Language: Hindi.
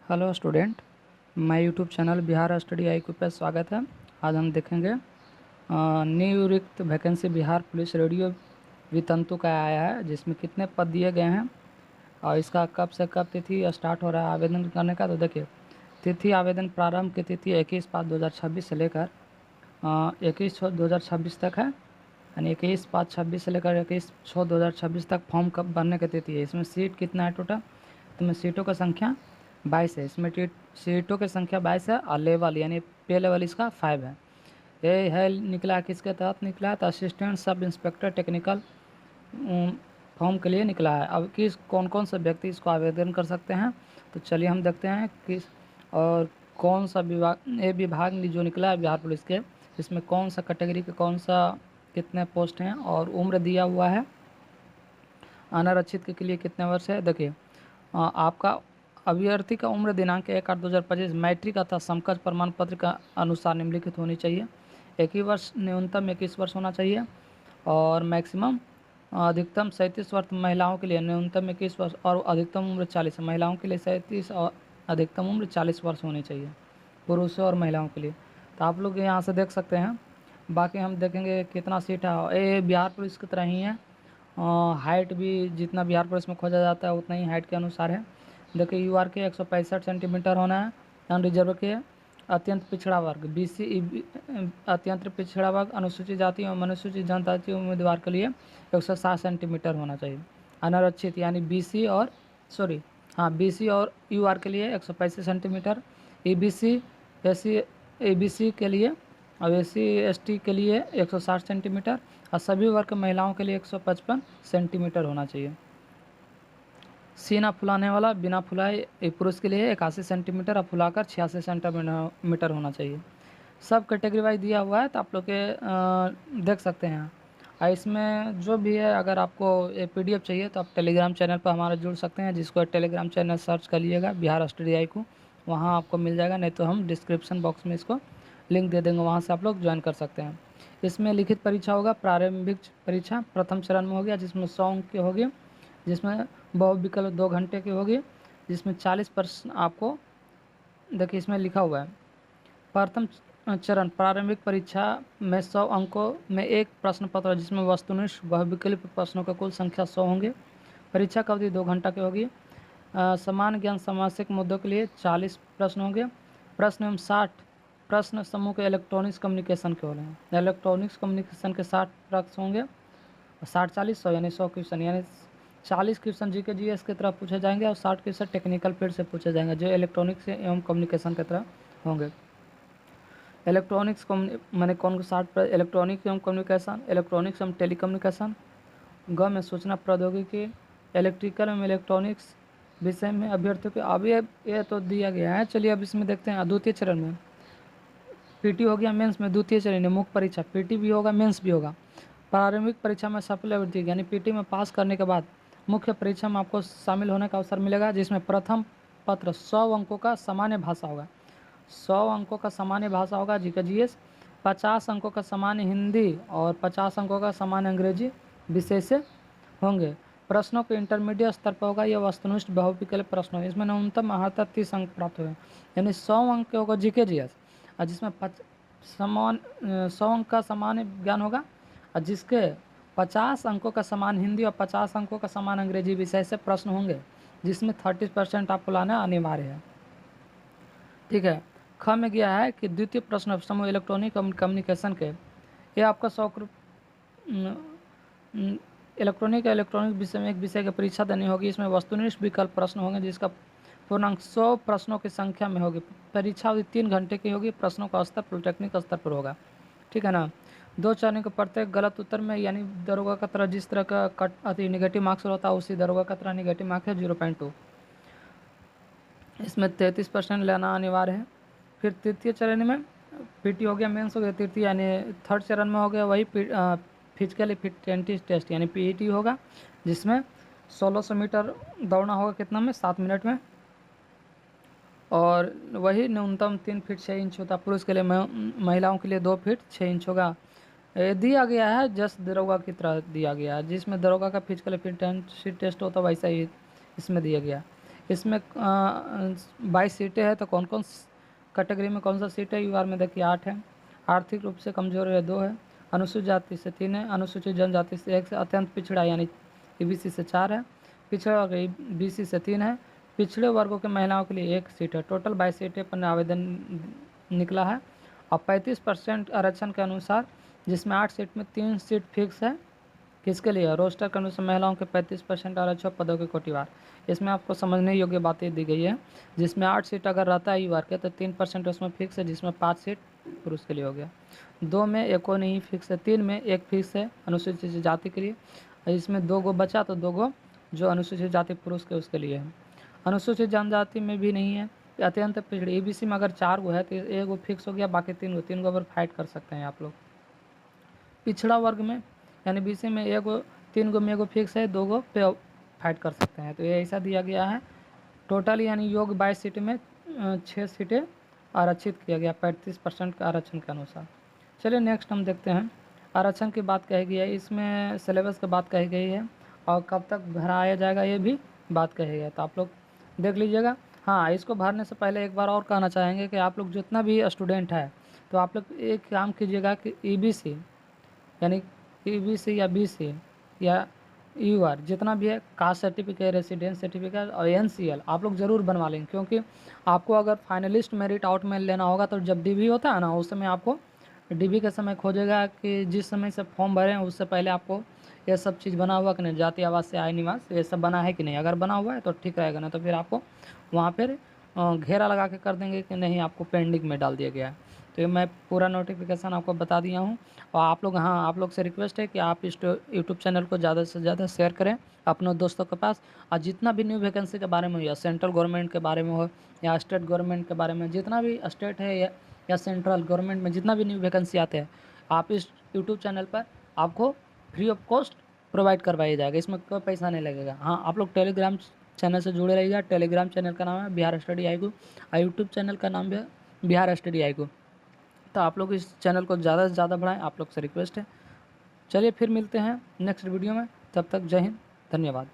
हेलो स्टूडेंट, मैं YouTube channel Bihar study IQ पे स्वागत है। आज हम देखेंगे न्यू रिक्त वैकेंसी बिहार पुलिस रेडियो वितंतु का आया है, जिसमें कितने पद दिए गए हैं और इसका कब से कब तिथि स्टार्ट हो रहा है आवेदन करने का। तो देखिए, तिथि आवेदन प्रारंभ की तिथि 21/5/2026 से लेकर 21/6/2026 तक है, यानी 21/5/26 से लेकर 21/6/2026 तक फॉर्म कब भरने की तिथि है। इसमें सीट कितना है टोटल, तो मैं सीटों का संख्या 22 है। इसमें सीटों की संख्या 22 है और लेवल यानी पे लेवल इसका 5 है। ये है निकला है, किसके तहत निकला है, तो assistant sub inspector technical form के लिए निकला है। अब किस कौन कौन से व्यक्ति इसको आवेदन कर सकते हैं, तो चलिए हम देखते हैं किस और कौन सा विभाग, ये विभाग जो निकला है बिहार पुलिस के, इसमें कौन सा कैटेगरी के कौन सा कितने पोस्ट हैं और उम्र दिया हुआ है अनारक्षित के लिए कितने वर्ष है। देखिए, आपका अभ्यर्थी का उम्र दिनांक 1/8/2025 मैट्रिक अथवा समकक्ष प्रमाण पत्र का अनुसार निम्नलिखित होनी चाहिए। एक ही वर्ष, न्यूनतम 21 वर्ष होना चाहिए और मैक्सिमम अधिकतम 37 वर्ष महिलाओं के लिए, न्यूनतम 21 वर्ष और अधिकतम उम्र 40, महिलाओं के लिए 37 और अधिकतम उम्र 40 वर्ष होनी चाहिए, पुरुषों और महिलाओं के लिए। तो आप लोग यहाँ से देख सकते हैं। बाकी हम देखेंगे कितना सीट है। ये बिहार पुलिस की तरह ही है, हाइट भी जितना बिहार पुलिस में खोजा जाता है उतना ही हाइट के अनुसार है। देखिए, UR के 165 सेंटीमीटर होना है। नॉन रिजर्व के अत्यंत पिछड़ा वर्ग BC अत्यंत पिछड़ा वर्ग अनुसूचित जाति और अनुसूचित जनजाति उम्मीदवार के लिए 160 सेंटीमीटर होना चाहिए। अनारक्षित यानी BC और UR के लिए 165 सेंटीमीटर, EBC ABC के लिए और SC/ST के लिए 160 सेंटीमीटर और सभी वर्ग महिलाओं के लिए 155 सेंटीमीटर होना चाहिए। सीना फुलाने वाला बिना फुलाए पुरुष के लिए 81 सेंटीमीटर और फुलाकर 86 सेंटीमीटर होना चाहिए। सब कैटेगरी वाइज दिया हुआ है, तो आप लोग के देख सकते हैं। और इसमें जो भी है, अगर आपको ये PDF चाहिए तो आप टेलीग्राम चैनल पर हमारा जुड़ सकते हैं, जिसको टेलीग्राम चैनल सर्च कर लीजिएगा बिहार स्टडी IQ, वहाँ आपको मिल जाएगा, नहीं तो हम डिस्क्रिप्शन बॉक्स में इसको लिंक दे देंगे, वहाँ से आप लोग ज्वाइन कर सकते हैं। इसमें लिखित परीक्षा होगा, प्रारंभिक परीक्षा प्रथम चरण में हो गया, जिसमें 100 अंक की होगी, जिसमें बहुविकल्प 2 घंटे की होगी, जिसमें 40 प्रश्न आपको, देखिए इसमें लिखा हुआ है प्रथम चरण प्रारंभिक परीक्षा में 100 अंकों में एक प्रश्न पत्र, जिसमें वस्तुनिष्ठ बहुविकल्प प्रश्नों का कुल संख्या 100 होंगे। परीक्षा की अवधि 2 घंटा की होगी। समान ज्ञान सामाजिक मुद्दों के लिए 40 प्रश्न होंगे। प्रश्न एवं 60 प्रश्न समूह के इलेक्ट्रॉनिक्स कम्युनिकेशन के हो रहे हैं। इलेक्ट्रॉनिक्स कम्युनिकेशन के 60 प्रश्न होंगे, 60-40-100 यानी 100 क्वेश्चन, यानी 40 क्वेश्चन GK GS की तरह पूछे जाएंगे और 60 क्वेश्चन टेक्निकल फील्ड से पूछे जाएंगे, जो इलेक्ट्रॉनिक्स एवं कम्युनिकेशन की तरह होंगे। इलेक्ट्रॉनिक्स मैंने कौन 60 इलेक्ट्रॉनिक्स एवं कम्युनिकेशन, इलेक्ट्रॉनिक्स एवं टेलीकम्युनिकेशन, में सूचना प्रौद्योगिकी, इलेक्ट्रिकल एवं इलेक्ट्रॉनिक्स विषय में अभ्यर्थियों को अब ये तो दिया गया है। चलिए अब इसमें देखते हैं द्वितीय चरण में PT हो गया, मेंस में द्वितीय चरण में मुख्य परीक्षा PT भी होगा, मेंस भी होगा। प्रारंभिक परीक्षा में सफल अभ्यर्थी यानी PT में पास करने के बाद मुख्य परीक्षा में आपको शामिल होने का अवसर मिलेगा, जिसमें प्रथम पत्र 100 अंकों का सामान्य भाषा होगा, 100 अंकों का सामान्य भाषा होगा GK GS, 50 अंकों का सामान्य हिंदी और 50 अंकों का सामान्य अंग्रेजी विषय से होंगे। प्रश्नों को इंटरमीडिएट स्तर पर होगा, यह वस्तुनिष्ठ बहुविकल्प प्रश्न होगा। इसमें न्यूनतम 30 अंक प्राप्त हुए, यानी 100 अंक के होगा GK GS और जिसमें 100 अंक का सामान्य ज्ञान होगा और जिसके 50 अंकों का समान हिंदी और 50 अंकों का समान अंग्रेजी विषय से प्रश्न होंगे, जिसमें 30% आपको लाना अनिवार्य है। ठीक है। ख में गया है कि द्वितीय प्रश्न समूह इलेक्ट्रॉनिक कम्युनिकेशन के, ये आपका 100 इलेक्ट्रॉनिक विषय में एक विषय की परीक्षा देनी होगी। इसमें वस्तुनिष्ठ विकल्प प्रश्न होंगे, जिसका पूर्णांक 100 प्रश्नों की संख्या में होगी। परीक्षा अवधि 3 घंटे की होगी। प्रश्नों का स्तर पॉलिटेक्निक स्तर पर होगा। ठीक है ना। 2 चरण के प्रत्येक गलत उत्तर में, यानी दरोगा का तरह जिस तरह का नेगेटिव मार्क्स होता है, उसी दरोगा का तरह नेगेटिव मार्क्स है 0.2। इसमें 33% लेना अनिवार्य है। फिर तृतीय चरण में PT हो गया, मेंस हो गया तृतीय, यानी थर्ड चरण में हो गया वही फिजिकली फिटनेस टेस्ट यानी PET होगा, जिसमें 1600 मीटर दौड़ना होगा कितना में 7 मिनट में, और वही न्यूनतम 3 फीट 6 इंच होता है पुरुष के लिए, महिलाओं के लिए 2 फीट 6 इंच होगा। दिया गया है जस्ट दरोगा की तरह दिया गया है, जिसमें दरोगा का फिजिकल फिटनेस टेस्ट होता है वैसा ही इसमें दिया गया। इसमें 22 सीटें हैं, तो कौन कौन कैटेगरी में कौन सा सीट है? UR में देखिए 8 है, आर्थिक रूप से कमजोर है 2 है, अनुसूचित जाति से 3 है, अनुसूचित जनजाति से 1 है, अत्यंत पिछड़ा यानी EBC से 4 है, पिछड़ा वर्ग BC से 3 है, पिछड़े वर्गों के महिलाओं के लिए 1 सीट है। टोटल 22 सीटें पर आवेदन निकला है। और 35% आरक्षण के अनुसार, जिसमें 8 सीट में 3 सीट फिक्स है, किसके लिए? रोस्टर के अनुसार महिलाओं के 35% आरक्षण पदों के कोटिवार। इसमें आपको समझने योग्य बातें दी गई है। जिसमें 8 सीट अगर रहता है UR के तो 3% उसमें फिक्स है, जिसमें 5 सीट पुरुष के लिए हो गया। 2 में एको नहीं फिक्स है, 3 में 1 फिक्स है अनुसूचित जाति के लिए, इसमें 2 गो बचा तो 2 गो जो अनुसूचित जाति पुरुष के उसके लिए है। अनुसूचित जनजाति में भी नहीं है, अत्यंत पिछड़ी EBC में अगर 4 गो है तो 1 गो फिक्स हो गया, बाकी 3 गो पर फाइट कर सकते हैं आप लोग। पिछड़ा वर्ग में यानी BC में 3 गो में 1 गो फिक्स है, 2 गो पे फाइट कर सकते हैं, तो ये ऐसा दिया गया है। टोटल यानी योग 22 सीटें में 6 सीटें आरक्षित किया गया 35% का आरक्षण के अनुसार। चलिए नेक्स्ट हम देखते हैं, आरक्षण की बात कही गई है, इसमें सिलेबस की बात कही गई है और कब तक भराया जाएगा ये भी बात कही गई है, तो आप लोग देख लीजिएगा। हाँ, इसको भरने से पहले एक बार और कहना चाहेंगे कि आप लोग जितना भी स्टूडेंट है तो आप लोग एक काम कीजिएगा कि EBC यानी EBC या BC या UR जितना भी है, कास्ट सर्टिफिकेट, रेसिडेंस सर्टिफिकेट और NCL आप लोग ज़रूर बनवा लेंगे, क्योंकि आपको अगर फाइनलिस्ट मेरिट आउट में लेना होगा तो जब DB होता है ना, उस समय आपको DB के समय खोजेगा कि जिस समय से फॉर्म भरें उससे पहले आपको ये सब चीज़ बना हुआ कि नहीं, जाति आवास से आय निवास ये सब बना है कि नहीं। अगर बना हुआ है तो ठीक रहेगा, ना तो फिर आपको वहाँ पर घेरा लगा के कर देंगे कि नहीं, आपको पेंडिंग में डाल दिया गया है। तो ये मैं पूरा नोटिफिकेशन आपको बता दिया हूँ। और आप लोग, हाँ, आप लोग से रिक्वेस्ट है कि आप इस यूट्यूब चैनल को ज़्यादा से ज़्यादा शेयर करें अपने दोस्तों के पास, और जितना भी न्यू वैकेंसी के बारे में हो, या सेंट्रल गवर्नमेंट के बारे में हो या स्टेट गवर्नमेंट के बारे में, जितना भी स्टेट है या सेंट्रल गवर्नमेंट में जितना भी न्यू वैकेंसी आते हैं, आप इस यूट्यूब चैनल पर आपको फ्री ऑफ कॉस्ट प्रोवाइड करवाया जाएगा, इसमें कोई पैसा नहीं लगेगा। हाँ, आप लोग टेलीग्राम चैनल से जुड़े रहिएगा। टेलीग्राम चैनल का नाम है बिहार स्टडी आईगू और यूट्यूब चैनल का नाम भी है बिहार स्टडी आईगू। तो आप लोग इस चैनल को ज़्यादा से ज़्यादा बढ़ाएं, आप लोग से रिक्वेस्ट है। चलिए फिर मिलते हैं नेक्स्ट वीडियो में, तब तक जय हिंद, धन्यवाद।